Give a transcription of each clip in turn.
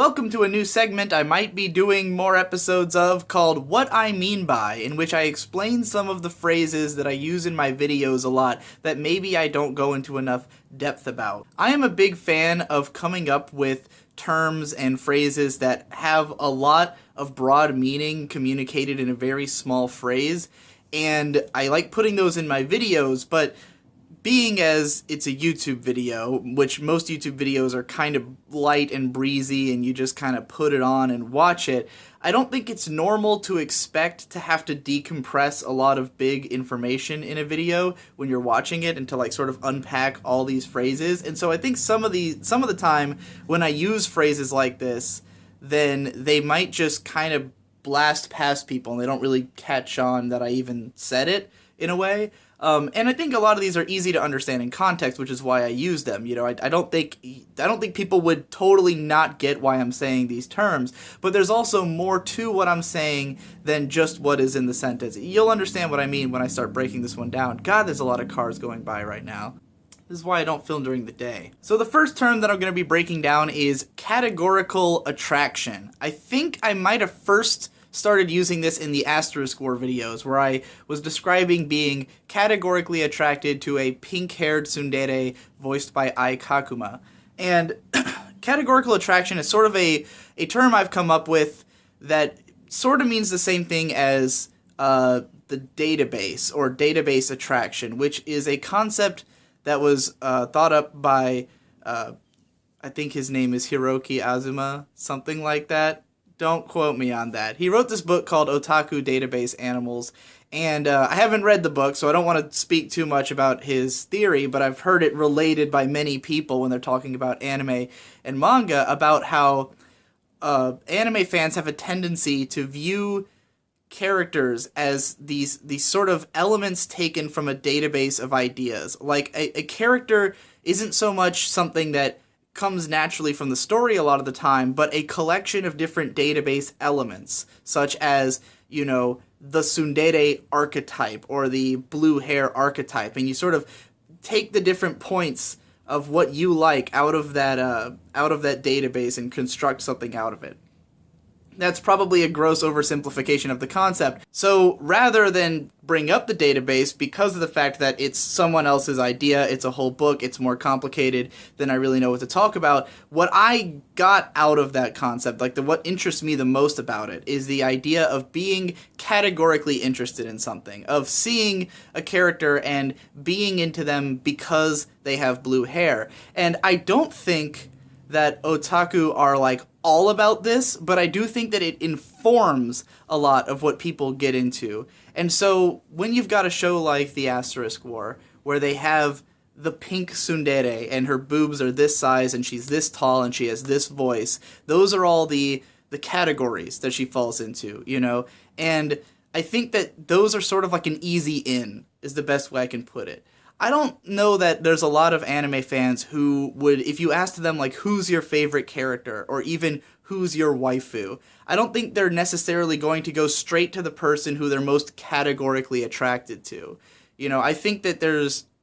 Welcome to a new segment I might be doing more episodes of called What I Mean By, in which I explain some of the phrases that I use in my videos a lot that maybe I don't go into enough depth about. I am a big fan of coming up with terms and phrases that have a lot of broad meaning communicated in a very small phrase, and I like putting those in my videos, but being as it's a YouTube video, which most YouTube videos are kind of light and breezy and you just kind of put it on and watch it, I don't think it's normal to expect to have to decompress a lot of big information in a video when you're watching it and to like sort of unpack all these phrases. And so I think some of the time when I use phrases like this, then they might just kind of blast past people and they don't really catch on that I even said it in a way. And I think a lot of these are easy to understand in context, which is why I use them. You know, I don't think people would totally not get why I'm saying these terms, but there's also more to what I'm saying than just what is in the sentence. You'll understand what I mean when I start breaking this one down. God, there's a lot of cars going by right now. This is why I don't film during the day. So the first term that I'm going to be breaking down is categorical attraction. I think I might have first started using this in the Asterisk War videos, where I was describing being categorically attracted to a pink-haired tsundere voiced by Ai Kakuma. And categorical attraction is sort of a term I've come up with that sort of means the same thing as the database, or database attraction, which is a concept that was thought up by, I think his name is Hiroki Azuma, something like that. Don't quote me on that. He wrote this book called Otaku Database Animals, and I haven't read the book, so I don't want to speak too much about his theory, but I've heard it related by many people when they're talking about anime and manga, about how anime fans have a tendency to view characters as these sort of elements taken from a database of ideas. Like, a character isn't so much something that comes naturally from the story a lot of the time, but a collection of different database elements, such as, you know, the tsundere archetype or the blue hair archetype, and you sort of take the different points of what you like out of that database and construct something out of it. That's probably a gross oversimplification of the concept. So rather than bring up the database, because of the fact that it's someone else's idea, it's a whole book, it's more complicated than I really know what to talk about, what I got out of that concept, like what interests me the most about it, is the idea of being categorically interested in something, of seeing a character and being into them because they have blue hair. And I don't think that otaku are like all about this, but I do think that it informs a lot of what people get into. And so when you've got a show like the Asterisk War, where they have the pink tsundere and her boobs are this size and she's this tall and she has this voice, those are all the categories that she falls into, you know? And I think that those are sort of like an easy in, is the best way I can put it. I don't know that there's a lot of anime fans who would, if you asked them, like, who's your favorite character, or even who's your waifu, I don't think they're necessarily going to go straight to the person who they're most categorically attracted to. You know, I think that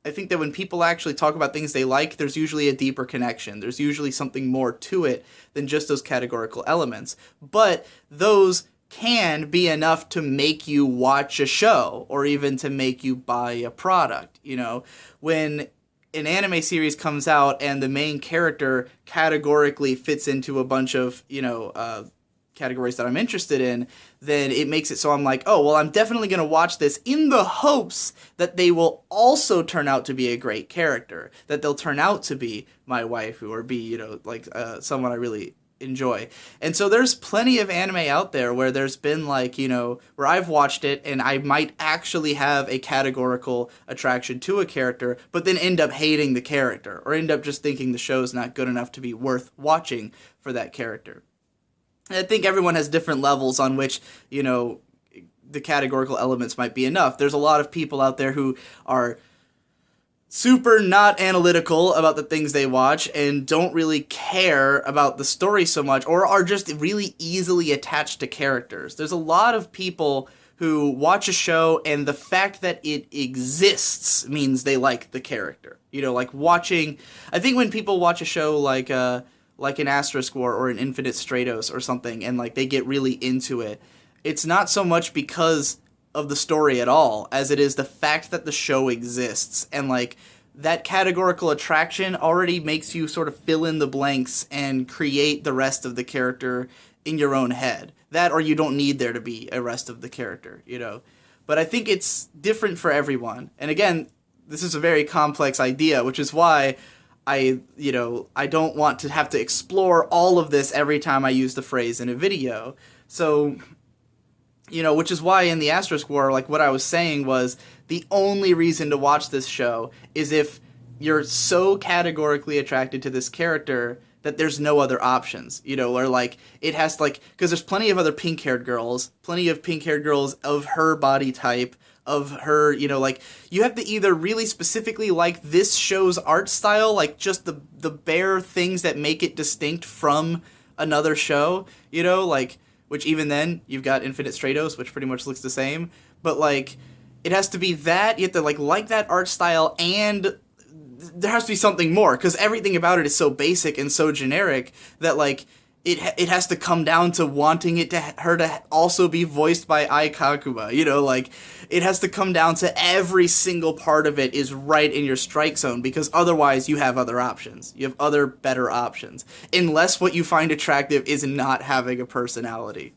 when people actually talk about things they like, there's usually a deeper connection. There's usually something more to it than just those categorical elements. But those can be enough to make you watch a show, or even to make you buy a product. You know, when an anime series comes out and the main character categorically fits into a bunch of, you know, categories that I'm interested in, then it makes it so I'm like, oh, well, I'm definitely going to watch this in the hopes that they will also turn out to be a great character, that they'll turn out to be my waifu, or be, you know, like someone I really enjoy. And so there's plenty of anime out there where there's been, like, you know, where I've watched it and I might actually have a categorical attraction to a character, but then end up hating the character, or end up just thinking the show's not good enough to be worth watching for that character. And I think everyone has different levels on which, you know, the categorical elements might be enough. There's a lot of people out there who are super not analytical about the things they watch and don't really care about the story so much, or are just really easily attached to characters. There's a lot of people who watch a show and the fact that it exists means they like the character. You know, like watching, I think when people watch a show like like an Asterisk War or an Infinite Stratos or something, and like they get really into it, it's not so much because of the story at all as it is the fact that the show exists, and like that categorical attraction already makes you sort of fill in the blanks and create the rest of the character in your own head. That, or you don't need there to be a rest of the character, you know. But I think it's different for everyone. And again, this is a very complex idea, which is why I don't want to have to explore all of this every time I use the phrase in a video. So, which is why in the Asterisk War, like what I was saying was the only reason to watch this show is if you're so categorically attracted to this character that there's no other options, or like it has to, like, because there's plenty of other pink-haired girls of her body type, of her, like you have to either really specifically like this show's art style, like just the bare things that make it distinct from another show, like, which even then you've got Infinite Stratos, which pretty much looks the same, but like it has to be that, you have to like that art style, and there has to be something more, because everything about it is so basic and so generic that like it has to come down to wanting her to also be voiced by Ai Kakuma, like it has to come down to every single part of it is right in your strike zone, because otherwise you have other options. You have other better options, unless what you find attractive is not having a personality,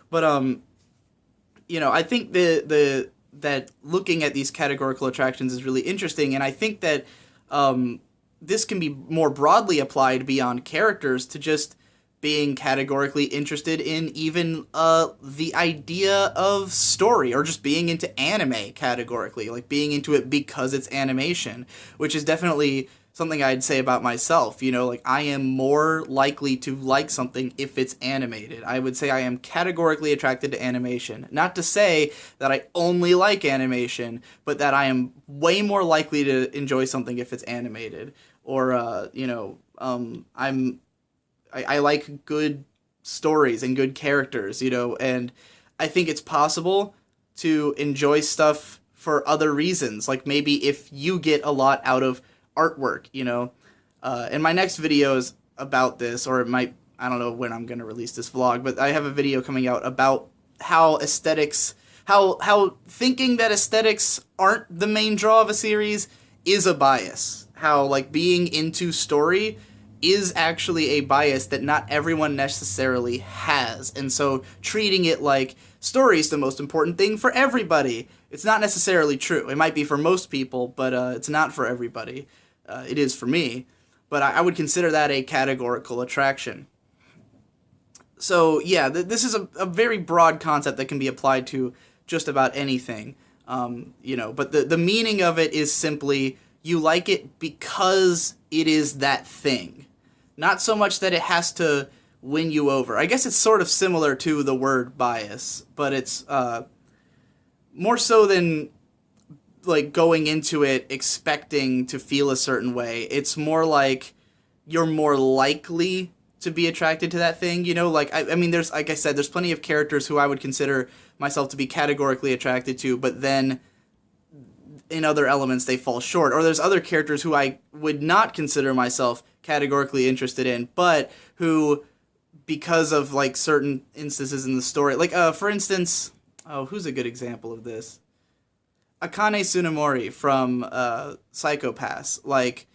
But I think that looking at these categorical attractions is really interesting, and I think that this can be more broadly applied beyond characters to just being categorically interested in even the idea of story, or just being into anime categorically, like being into it because it's animation, which is definitely something I'd say about myself. Like I am more likely to like something if it's animated. I would say I am categorically attracted to animation. Not to say that I only like animation, but that I am way more likely to enjoy something if it's animated. Or, I like good stories and good characters, and I think it's possible to enjoy stuff for other reasons. Like maybe if you get a lot out of artwork, and my next video is about this, or it might, I don't know when I'm going to release this vlog, but I have a video coming out about how how thinking that aesthetics aren't the main draw of a series is a bias. How like being into story is actually a bias that not everyone necessarily has, and so treating it like story is the most important thing for everybody, it's not necessarily true. It might be for most people, but it's not for everybody. It is for me, but I would consider that a categorical attraction. So yeah, this is a very broad concept that can be applied to just about anything, but the meaning of it is simply you like it because it is that thing. Not so much that it has to win you over. I guess it's sort of similar to the word bias, but it's more so than like going into it expecting to feel a certain way. It's more like you're more likely to be attracted to that thing, like I mean there's, like I said, there's plenty of characters who I would consider myself to be categorically attracted to, but then in other elements they fall short. Or there's other characters who I would not consider myself categorically interested in, but who, because of like certain instances in the story, like for instance, who's a good example of this? Akane Tsunemori from Psycho Pass. Like,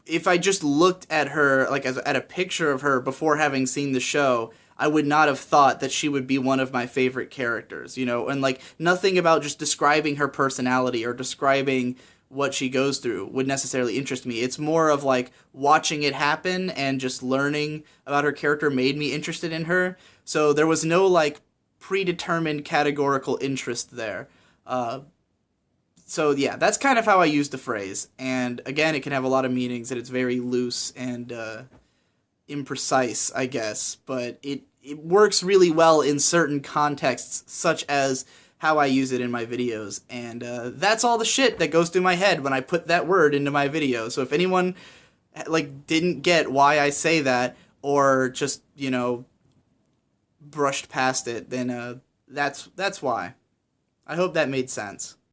if I just looked at her, like at a picture of her before having seen the show, I would not have thought that she would be one of my favorite characters, and like nothing about just describing her personality or describing what she goes through would necessarily interest me. It's more of like watching it happen and just learning about her character made me interested in her. So there was no like predetermined categorical interest there. So yeah, that's kind of how I use the phrase. And again, it can have a lot of meanings, and it's very loose and imprecise, I guess. But it works really well in certain contexts, such as how I use it in my videos. And that's all the shit that goes through my head when I put that word into my video. So if anyone like didn't get why I say that, or just, brushed past it, then that's why. I hope that made sense.